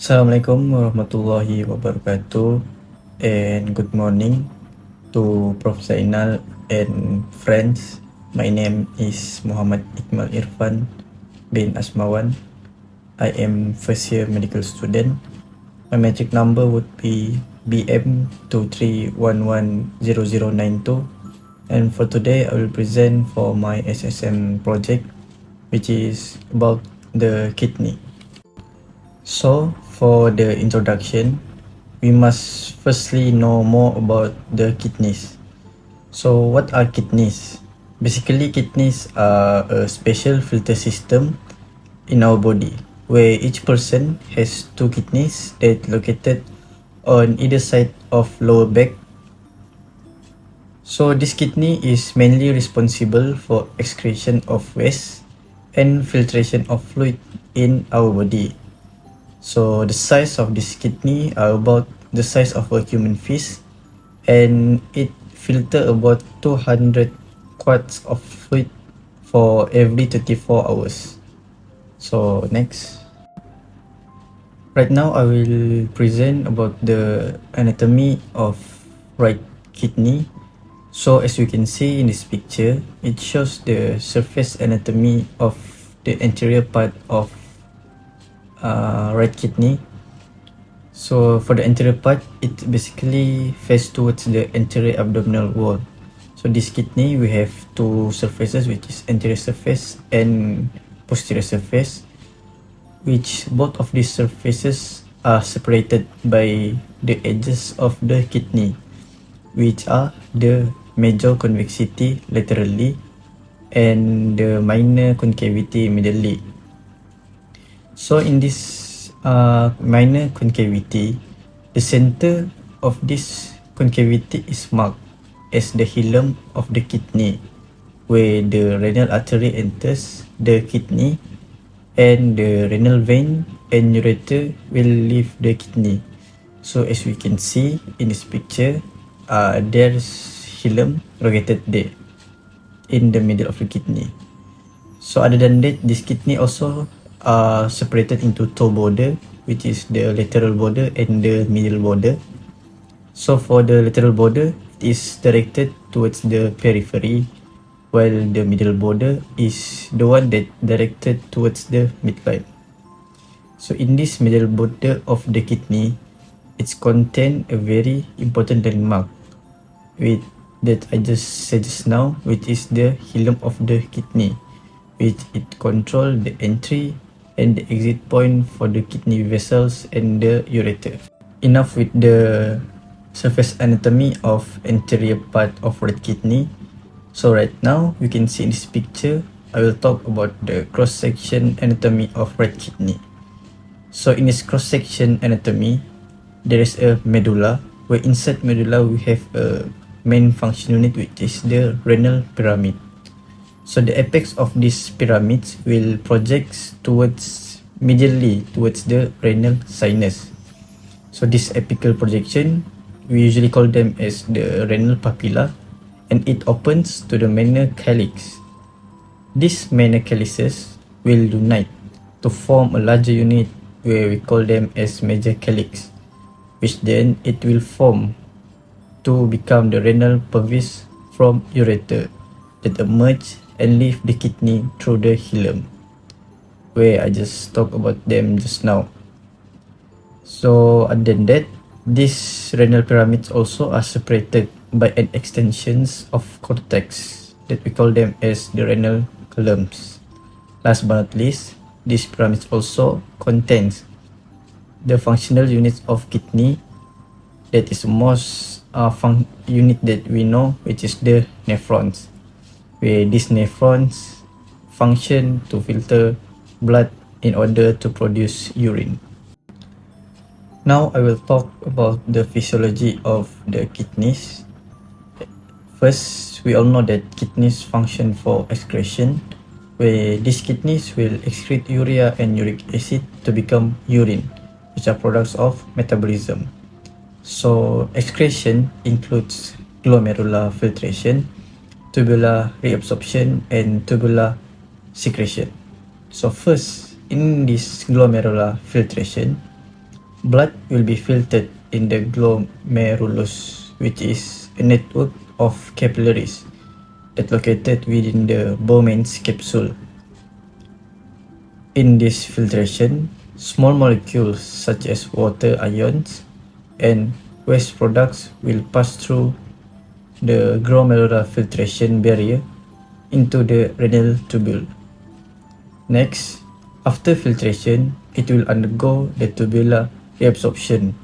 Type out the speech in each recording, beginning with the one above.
Assalamualaikum warahmatullahi wabarakatuh, and good morning to Prof. Zainal and friends. My name is Muhammad Iqmal Irfan bin Asmawan. I am first year medical student. My magic number would be BM23110092, and for today I will present for my SSM project, which is about the kidney. So, for the introduction, we must firstly know more about the kidneys. So, what are kidneys? Basically, kidneys are a special filter system in our body where each person has two kidneys that located on either side of lower back. So, this kidney is mainly responsible for excretion of waste and filtration of fluid in our body. So the size of this kidney are about the size of a human fist, and it filter about 200 quarts of fluid for every 24 hours. So next. Right now I will present about the anatomy of right kidney. So as you can see in this picture, it shows the surface anatomy of the anterior part of right kidney. So for the anterior part, it basically faces towards the anterior abdominal wall. So this kidney, we have two surfaces, which is anterior surface and posterior surface, which both of these surfaces are separated by the edges of the kidney, which are the major convexity laterally and the minor concavity medially. So in this minor concavity, the center of this concavity is marked as the hilum of the kidney, where the renal artery enters the kidney and the renal vein and ureter will leave the kidney. So as we can see in this picture, there's hilum located there in the middle of the kidney. So other than that, this kidney also are separated into two border, which is the lateral border and the medial border. So for the lateral border, it is directed towards the periphery, while the middle border is the one that directed towards the midline. So in this middle border of the kidney, it's contain a very important landmark with that I just said just now, which is the hilum of the kidney, which it control the entry and the exit point for the kidney vessels and the ureter. Enough with the surface anatomy of anterior part of right kidney. So right now you can see in this picture, I will talk about the cross-section anatomy of right kidney. So in this cross-section anatomy, there is a medulla, where inside medulla we have a main function unit, which is the renal pyramid. So the apex of these pyramids will project towards medially towards the renal sinus. So this apical projection, we usually call them as the renal papilla, and it opens to the minor calyx. These minor calyces will unite to form a larger unit where we call them as major calyx, which then it will form to become the renal pelvis from ureter that emerge and leave the kidney through the hilum, where I just talked about them just now. So other than that, these renal pyramids also are separated by an extensions of cortex that we call them as the renal columns. Last but not least, these pyramids also contains the functional units of kidney, that is the most unit that we know, which is the nephrons, where these nephrons function to filter blood in order to produce urine. Now I will talk about the physiology of the kidneys. First, we all know that kidneys function for excretion, where these kidneys will excrete urea and uric acid to become urine, which are products of metabolism. So excretion includes glomerular filtration, tubular reabsorption, and tubular secretion. So first, in this glomerular filtration, Blood will be filtered in the glomerulus, which is a network of capillaries that located within the Bowman's capsule. In this filtration, small molecules such as water ions and waste products will pass through the glomerular filtration barrier into the renal tubule. Next, after filtration, it will undergo the tubular reabsorption,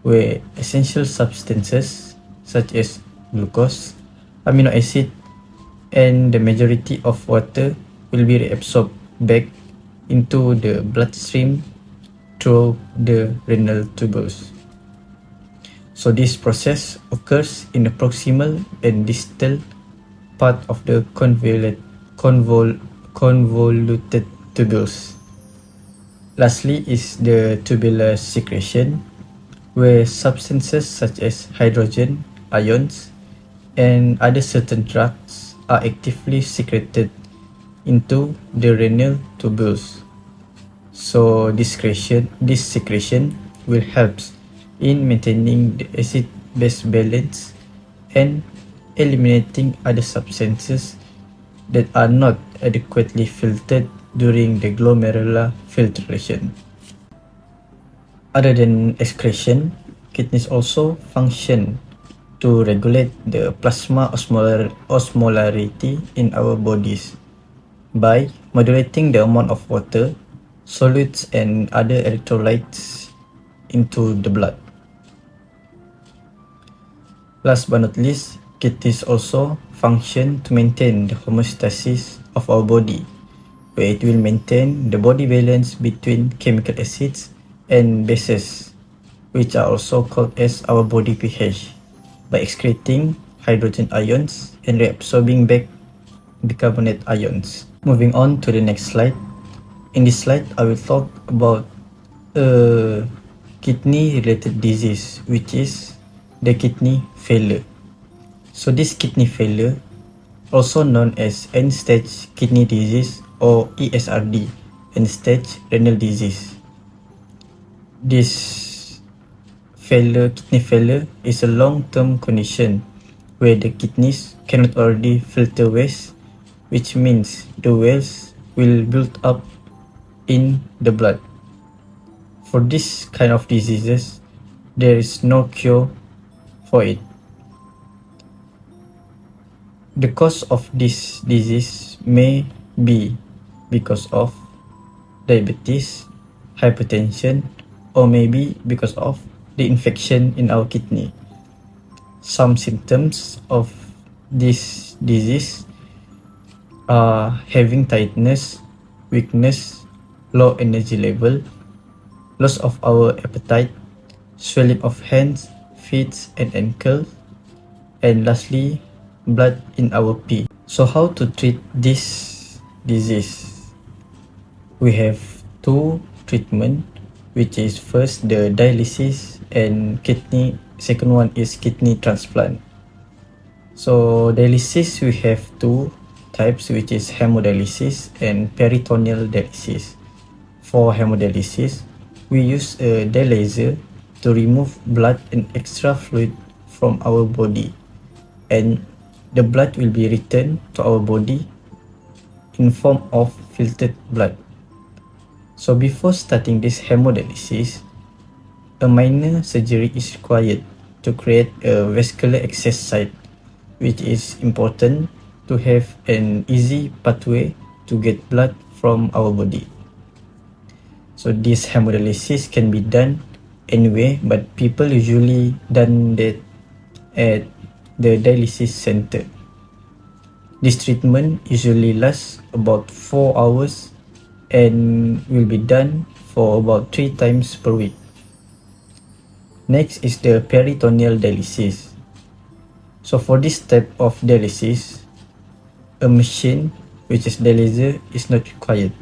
where essential substances such as glucose, amino acid, and the majority of water will be reabsorbed back into the bloodstream through the renal tubules. So this process occurs in the proximal and distal part of the convoluted tubules. Lastly is the tubular secretion, where substances such as hydrogen ions and other certain drugs are actively secreted into the renal tubules. So this secretion will help in maintaining the acid-base balance and eliminating other substances that are not adequately filtered during the glomerular filtration. Other than excretion, kidneys also function to regulate the plasma osmolarity in our bodies by modulating the amount of water, solutes, and other electrolytes into the blood. Last but not least, kidneys also function to maintain the homeostasis of our body, where it will maintain the body balance between chemical acids and bases, which are also called as our body pH, by excreting hydrogen ions and reabsorbing back bicarbonate ions. Moving on to the next slide. In this slide, I will talk about a kidney-related disease, which is the kidney failure. So this kidney failure, also known as end-stage kidney disease or ESRD, end-stage renal disease. This kidney failure is a long-term condition where the kidneys cannot already filter waste, which means the waste will build up in the blood. For this kind of diseases, there is no cure for it. The cause of this disease may be because of diabetes, hypertension, or maybe because of the infection in our kidney. Some symptoms of this disease are having tiredness, weakness, low energy level, loss of our appetite, swelling of hands, feet, and ankles, and lastly, blood in our pee. So how to treat this disease? We have two treatments, which is first the dialysis and second one is kidney transplant. So dialysis, we have two types, which is hemodialysis and peritoneal dialysis. For hemodialysis, we use a dialyzer to remove blood and extra fluid from our body, and the blood will be returned to our body in form of filtered blood. So before starting this hemodialysis, a minor surgery is required to create a vascular access site, which is important to have an easy pathway to get blood from our body. So this hemodialysis can be done anywhere, but people usually done that at the dialysis center. This treatment usually lasts about 4 hours and will be done for about 3 times per week. Next is the peritoneal dialysis. So for this type of dialysis, a machine, which is dialyzer, is not required.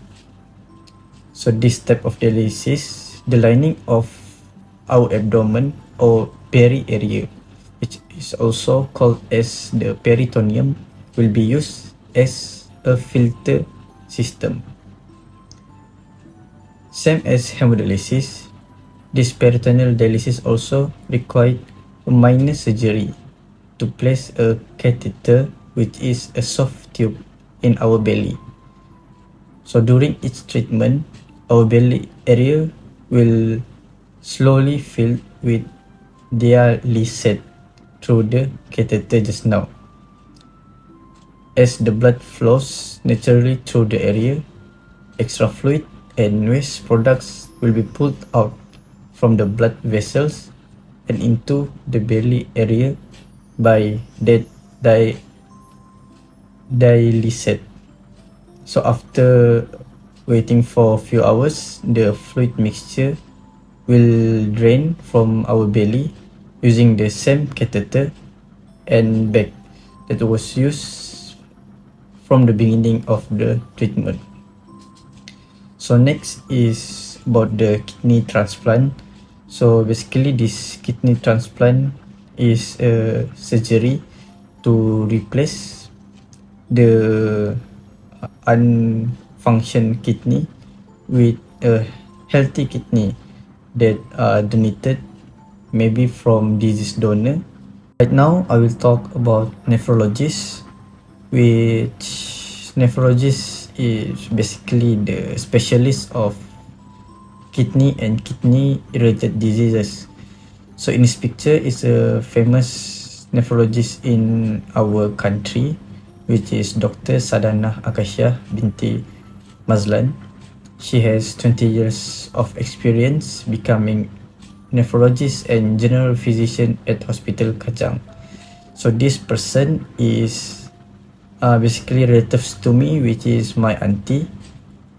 So this type of dialysis, the lining of our abdomen or peri area, which is also called as the peritoneum, will be used as a filter system. Same as hemodialysis, This peritoneal dialysis also required a minor surgery to place a catheter, which is a soft tube in our belly. So during each treatment, our belly area will slowly fill with dialysate through the catheter just now. As the blood flows naturally through the area, extra fluid and waste products will be pulled out from the blood vessels and into the belly area by that dialysate. So after waiting for a few hours, the fluid mixture will drain from our belly using the same catheter and bag that was used from the beginning of the treatment. So next is about the kidney transplant. So basically this kidney transplant is a surgery to replace the unfunctioned kidney with a healthy kidney that are donated maybe from deceased donor. Right now I will talk about nephrologist, which nephrologist is basically the specialist of kidney and kidney related diseases. So in this picture is a famous nephrologist in our country, which is Dr. Sadana Akasha binti Mazlan. She has 20 years of experience becoming nephrologist and general physician at Hospital Kacang. So this person is basically relatives to me, which is my auntie.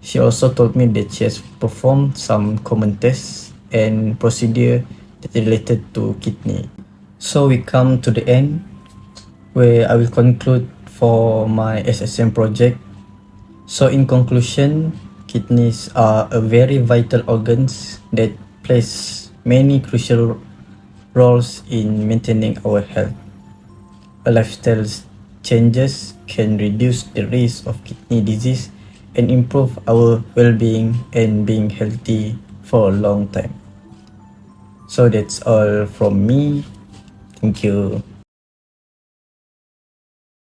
She also told me that she has performed some common tests and procedure that related to kidney. So we come to the end where I will conclude for my SSM project. So in conclusion, kidneys are a very vital organs that plays many crucial roles in maintaining our health. A lifestyle changes can reduce the risk of kidney disease and improve our well-being and being healthy for a long time. So that's all from me. Thank you.